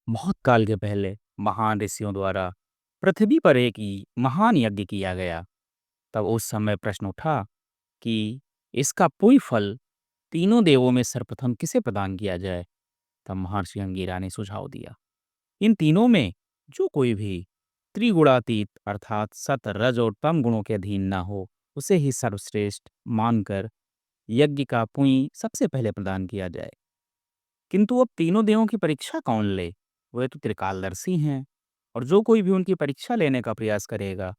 बहुत काल के पहले महान ऋषियों द्वारा पृथ्वी पर एक महान यज्ञ किया गया। तब उस समय प्रश्न उठा कि इसका पूर्ण फल तीनों देवों में सर्वप्रथम किसे प्रदान किया जाए। तब महर्षि अंगिरा ने सुझाव दिया, इन तीनों में जो कोई भी त्रिगुणातीत अर्थात सत रज और तम गुणों के अधीन ना हो, उसे ही सर्वश्रेष्ठ मानकर यज्ञ का पुण्य सबसे पहले प्रदान किया जाए। किंतु अब तीनों देवों की परीक्षा कौन ले? वे तो त्रिकालदर्शी हैं, और जो कोई भी उनकी परीक्षा लेने का प्रयास करेगा,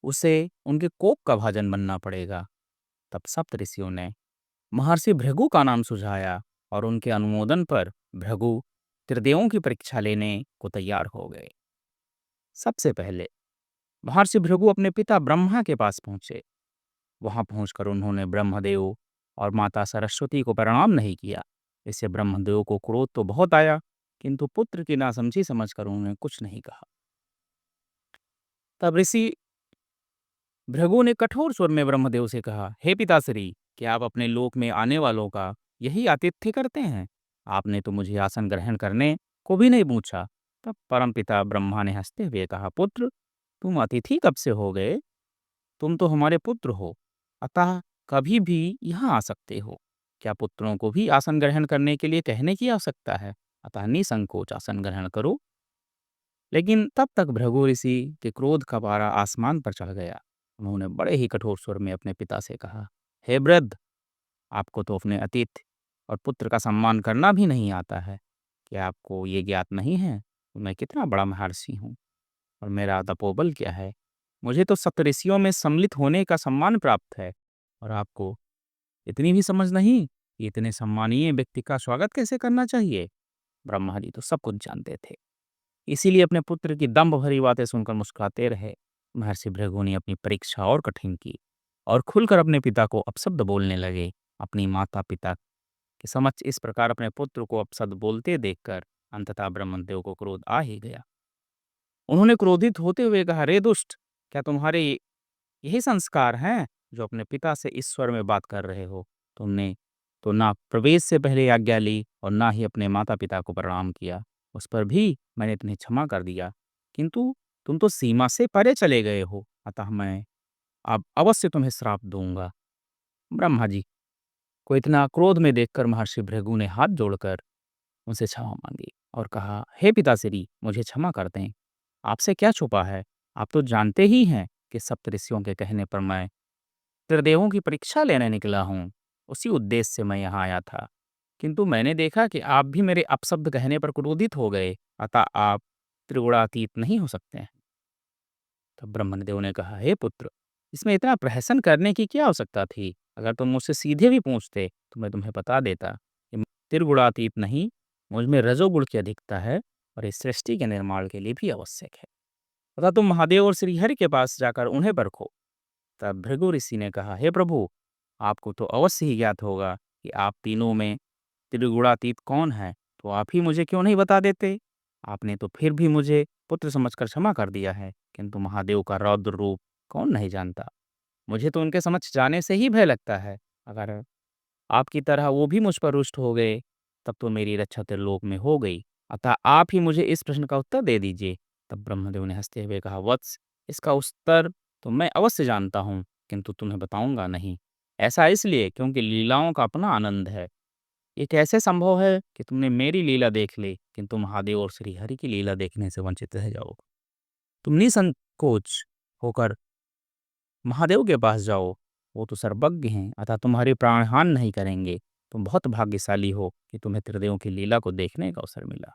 उसे उनके कोप का भाजन बनना पड़ेगा। तब सप्त ऋषियों ने महर्षि भृगु का नाम सुझाया, और उनके अनुमोदन पर भृगु त्रिदेवों की परीक्षा लेने को तैयार हो गए। सबसे पहले महर्षि भृगु अपने पिता ब्रह्मा के पास पहुंचे। वहां पहुंचकर उन्होंने ब्रह्मदेव और माता सरस्वती को प्रणाम नहीं किया। इससे ब्रह्मदेव को क्रोध तो बहुत आया, किंतु पुत्र की नासमझी समझकर उन्होंने कुछ नहीं कहा। तब ऋषि भृगु ने कठोर स्वर में ब्रह्मदेव से कहा, हे पिताश्री, क्या आप अपने लोक में आने वालों का यही आतिथ्य करते हैं? आपने तो मुझे आसन ग्रहण करने को भी नहीं पूछा। तब परमपिता ब्रह्मा ने हंसते हुए कहा, पुत्र, तुम अतिथि कब से हो गए? तुम तो हमारे पुत्र हो, अतः कभी भी यहाँ आ सकते हो। क्या पुत्रों को भी आसन ग्रहण करने के लिए कहने की आवश्यकता है? अतः निसंकोच आसन ग्रहण करो। लेकिन तब तक भृगु ऋषि के क्रोध का पारा आसमान पर चढ़ गया। उन्होंने बड़े ही कठोर स्वर में अपने पिता से कहा, हे वृद्ध, आपको तो अपने अतिथि और पुत्र का सम्मान करना भी नहीं आता है। क्या आपको ये ज्ञात नहीं है कि मैं कितना बड़ा महर्षि हूँ और मेरा तपोबल क्या है? मुझे तो सप्तऋषियों में सम्मिलित होने का सम्मान प्राप्त है, और आपको इतनी भी समझ नहीं कि इतने सम्मानीय व्यक्ति का स्वागत कैसे करना चाहिए। ब्रह्मा जी तो सब कुछ जानते थे, इसीलिए अपने पुत्र की दंभ भरी बातें सुनकर मुस्कुराते रहे। महर्षि भृगु ने अपनी परीक्षा और कठिन की और खुलकर अपने पिता को अपशब्द बोलने लगे। अपनी माता पिता के समक्ष इस प्रकार अपने पुत्र को अपशब्द बोलते देखकर अंततः ब्रह्मदेव को क्रोध आ ही गया। उन्होंने क्रोधित होते हुए कहा, रे दुष्ट, क्या तुम्हारे यही संस्कार हैं जो अपने पिता से इस स्वर में बात कर रहे हो? तुमने तो ना प्रवेश से पहले आज्ञा ली और ना ही अपने माता पिता को प्रणाम किया। उस पर भी मैंने तुम्हें क्षमा कर दिया, किंतु तुम तो सीमा से परे चले गए हो, अतः मैं अब अवश्य तुम्हें श्राप दूंगा। ब्रह्मा जी को इतना क्रोध में देखकर महर्षि भृगु ने हाथ जोड़कर उनसे क्षमा मांगी और कहा, हे पिताश्री, मुझे क्षमा कर दें। आपसे क्या छुपा है? आप तो जानते ही हैं कि सप्तऋषियों के कहने पर मैं त्रिदेवों की परीक्षा लेने निकला हूँ। उसी उद्देश्य से मैं यहाँ आया था, किंतु मैंने देखा कि आप भी मेरे अपशब्द कहने पर क्रोधित हो गए, अतः आप त्रिगुणातीत नहीं हो सकते हैं। तब ब्रह्मदेव ने कहा, हे पुत्र, इसमें इतना प्रहसन करने की क्या आवश्यकता थी? अगर तुम मुझसे सीधे भी पूछते तो मैं तुम्हें बता देता कि मैं त्रिगुणातीत नहीं, मुझ में रजोगुण की अधिकता है, और इस सृष्टि के निर्माण के लिए भी आवश्यक है। अतः तुम महादेव और श्रीहरि के पास जाकर उन्हें परखो। तब भृगु ऋषि ने कहा, हे प्रभु, आपको तो अवश्य ही ज्ञात होगा कि आप तीनों में त्रिगुणातीत कौन है, तो आप ही मुझे क्यों नहीं बता देते? आपने तो फिर भी मुझे पुत्र समझकर क्षमा कर दिया है, किंतु महादेव का रौद्र रूप कौन नहीं जानता? मुझे तो उनके समक्ष जाने से ही भय लगता है। अगर आपकी तरह वो भी मुझ पर रुष्ट हो गए, तब तो मेरी रक्षा त्रिलोक में हो गई। अतः आप ही मुझे इस प्रश्न का उत्तर दे दीजिए। तब ब्रह्मदेव ने हंसते हुए कहा, वत्स, इसका उत्तर तो मैं अवश्य जानता हूँ, किंतु तुम्हें बताऊंगा नहीं। ऐसा इसलिए क्योंकि लीलाओं का अपना आनंद है। ये कैसे संभव है कि तुमने मेरी लीला देख ली, किंतु महादेव और श्रीहरि की लीला देखने से वंचित रह जाओ? तुम निसंकोच होकर महादेव के पास जाओ, वो तो सर्वज्ञ हैं, अतः तुम्हारे प्राणहानि नहीं करेंगे। तुम बहुत भाग्यशाली हो कि तुम्हें त्रिदेवों की लीला को देखने का अवसर मिला।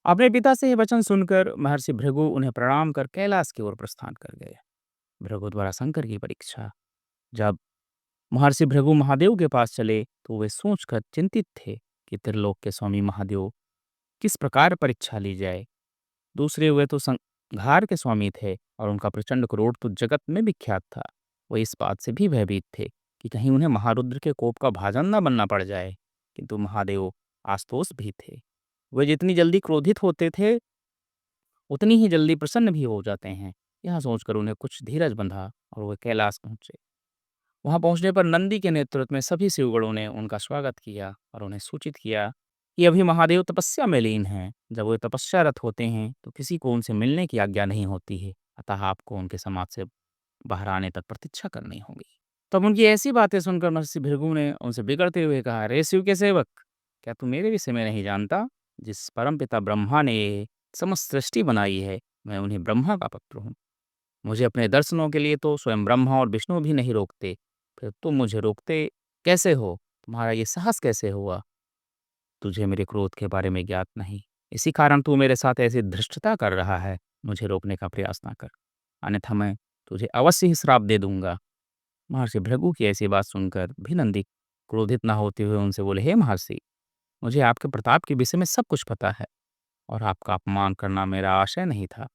अपने पिता से ये वचन सुनकर महर्षि भृगु उन्हें प्रणाम कर कैलाश की ओर प्रस्थान कर गए। भृगु द्वारा शंकर की परीक्षा। जब महर्षि भृगु महादेव के पास चले तो वे सोचकर चिंतित थे कि त्रिलोक के स्वामी महादेव किस प्रकार परीक्षा ली जाए। दूसरे वे तो संहार के स्वामी थे, और उनका प्रचंड क्रोध तो जगत में विख्यात था। वो इस बात से भी भयभीत थे कि कहीं उन्हें महारुद्र के कोप का भाजन न बनना पड़ जाए। किंतु महादेव आशुतोष भी थे। वे जितनी जल्दी क्रोधित होते थे, उतनी ही जल्दी प्रसन्न भी हो जाते हैं। यह सोचकर उन्हें कुछ धीरज बंधा और वे कैलाश पहुंचे। वहां पहुंचने पर नंदी के नेतृत्व में सभी शिवगणों ने उनका स्वागत किया और उन्हें सूचित किया कि अभी महादेव तपस्या में लीन हैं। जब वे तपस्यारत होते हैं तो किसी को उनसे मिलने की आज्ञा नहीं होती है, अतः आपको उनके समाज से बाहर आने तक प्रतीक्षा करनी होगी। तब उनकी ऐसी बातें सुनकर महर्षि भृगु ने उनसे बिगड़ते हुए कहा, अरे शिव के सेवक, क्या तू मेरे विषय में नहीं जानता? जिस परमपिता ब्रह्मा ने ये समस्त सृष्टि बनाई है, मैं उन्हीं ब्रह्मा का पुत्र हूँ। मुझे अपने दर्शनों के लिए तो स्वयं ब्रह्मा और विष्णु भी नहीं रोकते, फिर तुम मुझे रोकते कैसे हो? तुम्हारा ये साहस कैसे हुआ? तुझे मेरे क्रोध के बारे में ज्ञात नहीं, इसी कारण तू मेरे साथ ऐसी धृष्टता कर रहा है। मुझे रोकने का प्रयास ना कर, अन्यथा मैं तुझे अवश्य ही श्राप दे दूंगा। महर्षि भृगु की ऐसी बात सुनकर भी नंदी क्रोधित न होते हुए उनसे बोले, हे महर्षि, मुझे आपके प्रताप के विषय में सब कुछ पता है और आपका अपमान करना मेरा आशय नहीं था।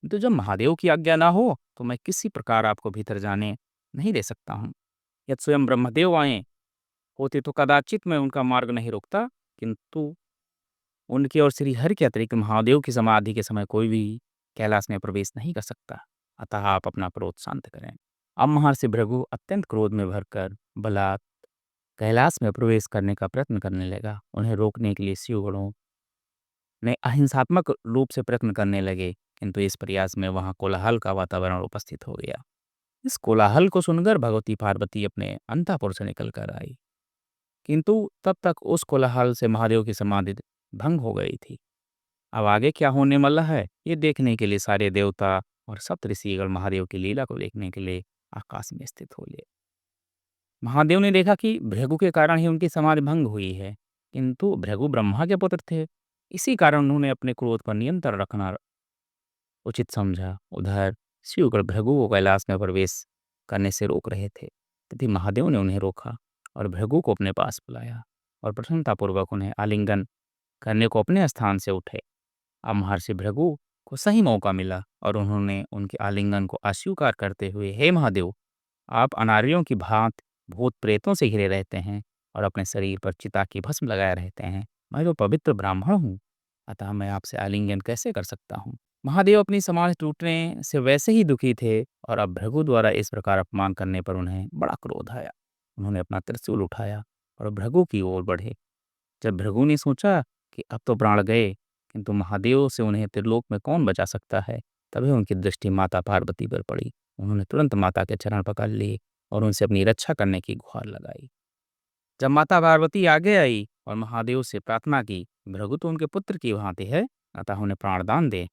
तो जब महादेव की आज्ञा ना हो तो मैं किसी प्रकार आपको भीतर जाने नहीं दे सकता हूँ। यदि स्वयं ब्रह्मदेव आए होते तो कदाचित मैं उनका मार्ग नहीं रोकता, किंतु उनके और श्री हरि के अतिरिक्त महादेव की समाधि के समय कोई भी कैलाश में प्रवेश नहीं कर सकता। अतः आप अपना क्रोध शांत करें। अब महर्षि भृगु अत्यंत क्रोध में भरकर बलात् कैलाश में प्रवेश करने का प्रयत्न करने लगा। उन्हें रोकने के लिए शिवगणों ने अहिंसात्मक रूप से प्रयत्न करने लगे, किंतु इस प्रयास में वहां कोलाहल का वातावरण उपस्थित हो गया। इस कोलाहल को सुनकर भगवती पार्वती अपने अंतःपुर से निकल कर आई, किंतु तब तक उस कोलाहल से महादेव की समाधि भंग हो गई थी। अब आगे क्या होने वाला है, ये देखने के लिए सारे देवता और सप्त ऋषिगण महादेव की लीला को देखने के लिए आकाश में स्थित हो गए। महादेव ने देखा कि भृगु के कारण ही उनकी समाधि भंग हुई है, किंतु भृगु ब्रह्मा के पुत्र थे। इसी कारण उन्होंने अपने क्रोध पर नियंत्रण रखना उचित समझा। उधर शिवगण भृगु को कैलाश में प्रवेश करने से रोक रहे थे, तभी महादेव ने उन्हें रोका और भृगु को अपने पास बुलाया और प्रसन्नतापूर्वक उन्हें आलिंगन करने को अपने स्थान से उठे। अब महर्षि भृगु को सही मौका मिला और उन्होंने उनके आलिंगन को अस्वीकार करते हुए, हे महादेव, आप अनार्यों की भांति भूत प्रेतों से घिरे रहते हैं और अपने शरीर पर चिता की भस्म लगाए रहते हैं। मैं तो पवित्र ब्राह्मण हूँ, अतः मैं आपसे आलिंगन कैसे कर सकता हूँ? महादेव अपनी समाधि टूटने से वैसे ही दुखी थे और अब भृगु द्वारा इस प्रकार अपमान करने पर उन्हें बड़ा क्रोध आया। उन्होंने अपना त्रिशूल उठाया और भृगु की ओर बढ़े। जब भृगु ने सोचा कि अब तो प्राण गए, किंतु महादेव से उन्हें त्रिलोक में कौन बचा सकता है, तभी उनकी दृष्टि माता पार्वती पर पड़ी। उन्होंने तुरंत माता के चरण पकड़ लिए और उनसे अपनी रक्षा करने की गुहार लगाई। जब माता पार्वती आगे आई और महादेव से प्रार्थना की, भृगु तो उनके पुत्र की भांति है, अतः उन्हें प्राणदान दे।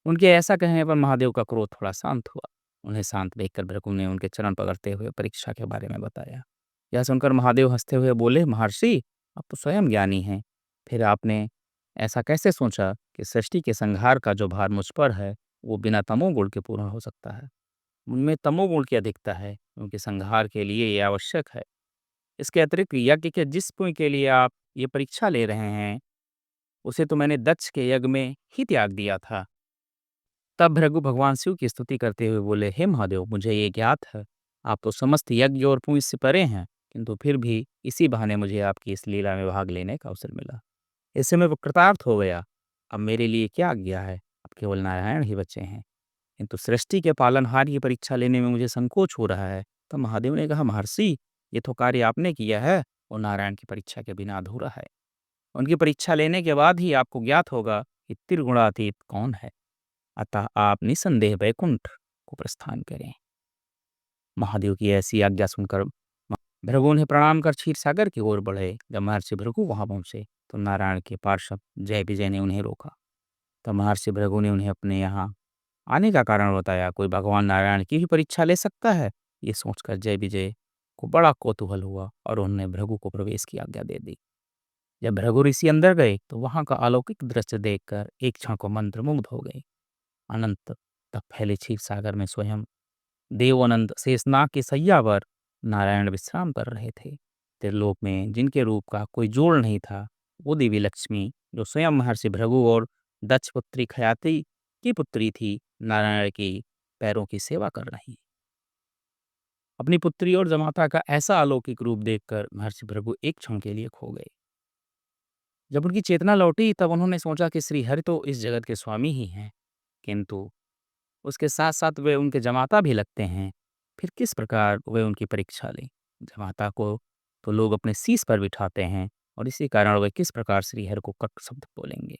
उनके ऐसा कहने पर महादेव का क्रोध थोड़ा शांत हुआ। उन्हें शांत देखकर भृगु ने उनके चरण पकड़ते हुए परीक्षा के बारे में बताया। यह सुनकर महादेव हंसते हुए बोले, महर्षि, आप तो स्वयं ज्ञानी हैं, फिर आपने ऐसा कैसे सोचा कि सृष्टि के संहार का जो भार मुझ पर है वो बिना तमोगुण के पूर्ण हो सकता है? उनमें तमोगुण की अधिकता है, उनके संहार के लिए ये आवश्यक है। इसके अतिरिक्त यज्ञ के जिस पुण्य के लिए आप ये परीक्षा ले रहे हैं, उसे तो मैंने दक्ष के यज्ञ में ही त्याग दिया था। तब भृगु भगवान शिव की स्तुति करते हुए बोले, हे महादेव, मुझे ये ज्ञात है आप तो समस्त यज्ञ और पुण्य से परे हैं, किंतु फिर भी इसी बहाने मुझे आपकी इस लीला में भाग लेने का अवसर मिला। इससे मैं कृतार्थ हो गया। अब मेरे लिए क्या आज्ञा है? अब केवल नारायण ही बचे हैं, किंतु सृष्टि के पालनहार की परीक्षा लेने में मुझे संकोच हो रहा है। तब महादेव ने कहा, महर्षि, ये तो कार्य आपने किया है और नारायण की परीक्षा के बिना अधूरा है। उनकी परीक्षा लेने के बाद ही आपको ज्ञात होगा कि त्रिगुणातीत कौन है। अतः आप निसंदेह वैकुंठ को प्रस्थान करें। महादेव की ऐसी आज्ञा सुनकर भृगु ने प्रणाम कर क्षीर सागर की ओर बढ़े। जब महर्षि भृगु वहां पहुंचे तो नारायण के पार्षद जय विजय ने उन्हें रोका। तब महर्षि भृगु ने उन्हें अपने यहाँ आने का कारण बताया। कोई भगवान नारायण की भी परीक्षा ले सकता है? ये सोचकर जय विजय को बड़ा कौतूहल हुआ और उन्होंने भृगु को प्रवेश की आज्ञा दे दी। जब भृगु ऋषि अंदर गए तो वहां का अलौकिक दृश्य देखकर एक क्षण को मंत्रमुग्ध हो गए। अनंत तक फैले क्षीर सागर में स्वयं देवानंद शेषनाग की सैया पर नारायण विश्राम कर रहे थे। त्रिलोक में जिनके रूप का कोई जोड़ नहीं था, वो देवी लक्ष्मी, जो स्वयं महर्षि भृगु और दक्ष पुत्री खयाति की पुत्री थी, नारायण की पैरों की सेवा कर रही। अपनी पुत्री और जमाता का ऐसा अलौकिक रूप देखकर महर्षि भृगु एक क्षण के लिए खो गए। जब उनकी चेतना लौटी तब उन्होंने सोचा कि श्री हरि तो इस जगत के स्वामी ही हैं, किंतु उसके साथ-साथ वे उनके जमाता भी लगते हैं। फिर किस प्रकार वे उनकी परीक्षा लें? जमाता को तो लोग अपने शीश पर बिठाते हैं और इसी कारण वे किस प्रकार श्रीहरि को कटु शब्द बोलेंगे।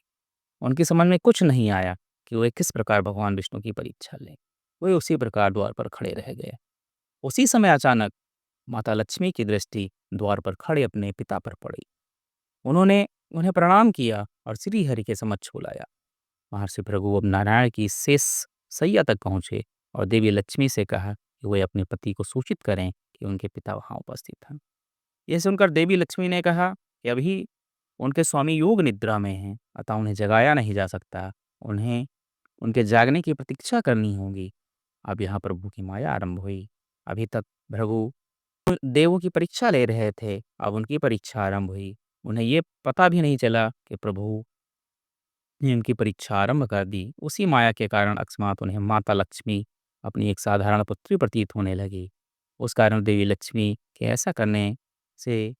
उनकी समझ में कुछ नहीं आया कि वे किस प्रकार भगवान विष्णु की परीक्षा लें। वे उसी प्रकार द्वार पर खड़े रह गए। उसी समय अचानक माता लक्ष्मी की दृष्टि द्वार पर खड़े अपने पिता पर पड़ी। उन्होंने उन्हें प्रणाम किया और श्रीहरि के समक्ष बुलाया। महर्षि भृगु अब नारायण की शेष शैया तक पहुंचे और देवी लक्ष्मी से कहा कि वे अपने पति को सूचित करें कि उनके पिता वहां उपस्थित हैं। यह सुनकर देवी लक्ष्मी ने कहा कि अभी उनके स्वामी योग निद्रा में हैं, अतः उन्हें जगाया नहीं जा सकता। उन्हें उनके जागने की प्रतीक्षा करनी होगी। अब यहाँ प्रभु की माया आरंभ हुई। अभी तक भृगु देवों की परीक्षा ले रहे थे, अब उनकी परीक्षा आरंभ हुई। उन्हें ये पता भी नहीं चला कि प्रभु ने उनकी परीक्षा आरंभ कर दी। उसी माया के कारण अकस्मात उन्हें माता लक्ष्मी अपनी एक साधारण पुत्री प्रतीत होने लगी। उस कारण देवी लक्ष्मी के ऐसा करने से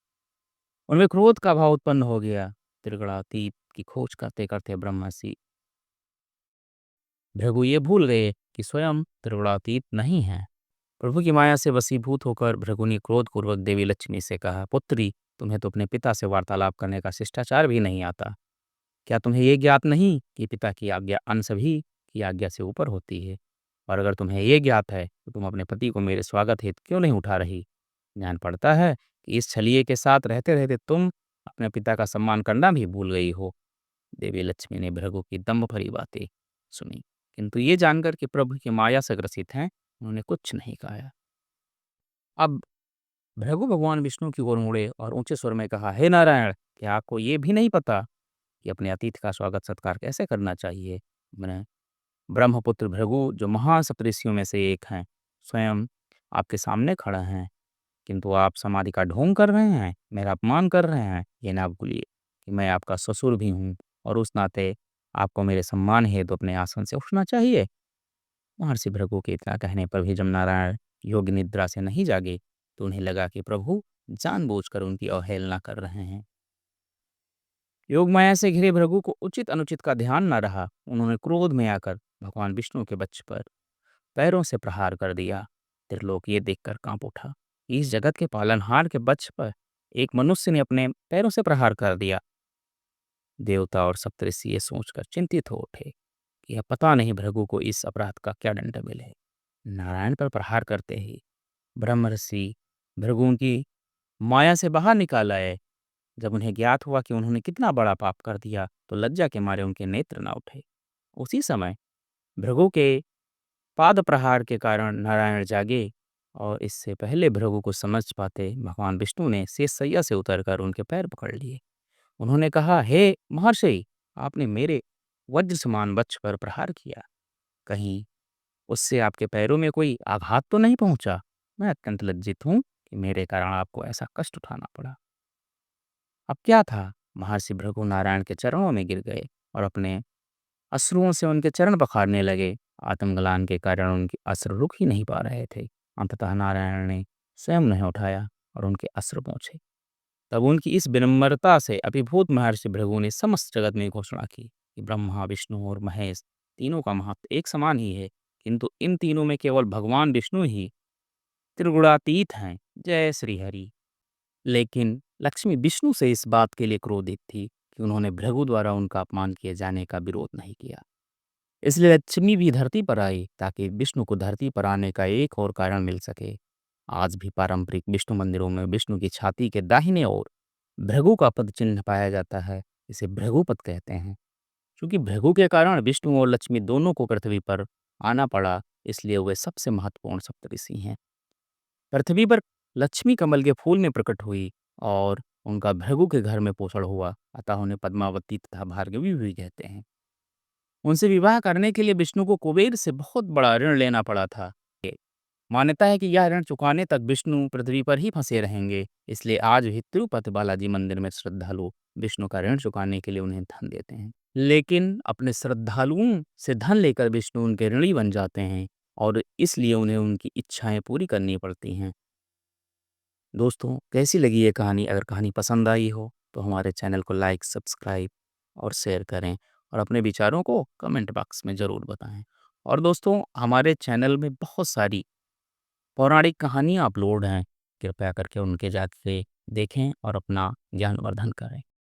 उनमें क्रोध का भाव उत्पन्न हो गया। त्रिगुणातीत की खोज करते करते ब्रह्मर्षि भृगु ये भूल गए कि स्वयं त्रिगुणातीत नहीं है। प्रभु की माया से वशीभूत होकर भृगु ने क्रोधपूर्वक देवी लक्ष्मी से कहा, पुत्री, तुम्हें तो अपने पिता से वार्तालाप करने का शिष्टाचार भी नहीं आता। क्या तुम्हें ये ज्ञात नहीं कि पिता की आज्ञा अन्य सभी की आज्ञा से ऊपर होती है? और अगर तुम्हें ये ज्ञात है तो तुम अपने पति को मेरे स्वागत हेतु क्यों नहीं उठा रही? ज्ञान पड़ता है कि इस छलिए के साथ रहते रहते तुम अपने पिता का सम्मान करना भी भूल गई हो। देवी लक्ष्मी ने भृगु की दम्भ भरी बातें सुनी, किंतु ये जानकर कि प्रभु की माया से ग्रसित हैं, उन्होंने कुछ नहीं कहा। अब भृगु भगवान विष्णु की ओर मुड़े और ऊंचे स्वर में कहा, हे नारायण, क्या आपको ये भी नहीं पता कि अपने अतिथि का स्वागत सत्कार कैसे करना चाहिए? मैंने ब्रह्मपुत्र भृगु, जो महान सप्तऋषियों में से एक हैं, स्वयं आपके सामने खड़ा हैं, किंतु आप समाधि का ढोंग कर रहे हैं, मेरा अपमान कर रहे हैं। ये ना भूलिए कि मैं आपका ससुर भी हूँ और उस नाते आपको मेरे सम्मान हेतु अपने आसन से उठना चाहिए। महर्षि भृगु के इतना कहने पर भी जब नारायण योग निद्रा से नहीं जागे तो उन्हें लगा कि प्रभु जानबूझकर उनकी अवहेलना कर रहे हैं। योग माया से घिरे भृगु को उचित अनुचित का ध्यान न रहा। उन्होंने क्रोध में आकर भगवान विष्णु के वक्ष पर पैरों से प्रहार कर दिया। त्रिलोक ये देखकर कांप उठा। इस जगत के पालनहार के वक्ष पर एक मनुष्य ने अपने पैरों से प्रहार कर दिया। देवता और सप्तऋषि ये सोचकर चिंतित हो उठे कि अब पता नहीं भृगु को इस अपराध का क्या दंड मिले। नारायण पर प्रहार करते ही ब्रह्मर्षि भृगु की माया से बाहर निकाल आए। जब उन्हें ज्ञात हुआ कि उन्होंने कितना बड़ा पाप कर दिया तो लज्जा के मारे उनके नेत्र न उठे। उसी समय भृगु के पाद प्रहार के कारण नारायण जागे और इससे पहले भृगु को समझ पाते भगवान विष्णु ने शेषशैया से उतरकर उनके पैर पकड़ लिए। उन्होंने कहा, हे महर्षि, आपने मेरे वज्र समान वक्ष पर प्रहार किया, कहीं उससे आपके पैरों में कोई आघात तो नहीं पहुंचा? मैं अत्यंत लज्जित हूं कि मेरे कारण आपको ऐसा कष्ट उठाना पड़ा। अब क्या था? महर्षि भृगु नारायण के चरणों में गिर गए और अपने अश्रुओं से उनके चरण पखारने लगे। आत्मग्लानि के कारण उनके अश्रु रुक ही नहीं पा रहे थे। अंततः नारायण ने स्वयं उन्हें उठाया और उनके अश्रु पोंछे। तब उनकी इस विनम्रता से अभिभूत महर्षि भृगु ने समस्त जगत में घोषणा की कि ब्रह्मा, विष्णु और महेश तीनों का महत्व एक समान ही है, किंतु इन तीनों में केवल भगवान विष्णु ही त्रिगुणातीत हैं। जय श्री हरि। लेकिन लक्ष्मी विष्णु से इस बात के लिए क्रोधित थी कि उन्होंने भृगु द्वारा उनका अपमान किए जाने का विरोध नहीं किया। इसलिए लक्ष्मी भी धरती पर आई ताकि विष्णु को धरती पर आने का एक और कारण मिल सके। आज भी पारंपरिक विष्णु मंदिरों में विष्णु की छाती के दाहिने ओर भृगु का पद चिन्ह पाया जाता है। इसे भृगुपद कहते हैं। क्योंकि भृगु के कारण विष्णु और लक्ष्मी दोनों को पृथ्वी पर आना पड़ा, इसलिए वे सबसे महत्वपूर्ण सप्तऋषि हैं। पृथ्वी पर लक्ष्मी कमल के फूल में प्रकट हुई और उनका भृगु के घर में पोषण हुआ, अतः उन्हें पद्मावती तथा भार्गवी भी कहते हैं। उनसे विवाह करने के लिए विष्णु को कुबेर से बहुत बड़ा ऋण लेना पड़ा था। मान्यता है कि यह ऋण चुकाने तक विष्णु पृथ्वी पर ही फंसे रहेंगे। इसलिए आज भी तिरुपति बालाजी मंदिर में श्रद्धालु विष्णु का ऋण चुकाने के लिए उन्हें धन देते हैं। लेकिन अपने श्रद्धालुओं से धन लेकर विष्णु उनके ऋणी बन जाते हैं और इसलिए उन्हें उनकी इच्छाएं पूरी करनी पड़ती हैं। दोस्तों, कैसी लगी ये कहानी? अगर कहानी पसंद आई हो तो हमारे चैनल को लाइक, सब्सक्राइब और शेयर करें और अपने विचारों को कमेंट बॉक्स में ज़रूर बताएं। और दोस्तों, हमारे चैनल में बहुत सारी पौराणिक कहानियाँ अपलोड हैं। कृपया करके उनके जाके देखें और अपना ज्ञानवर्धन करें।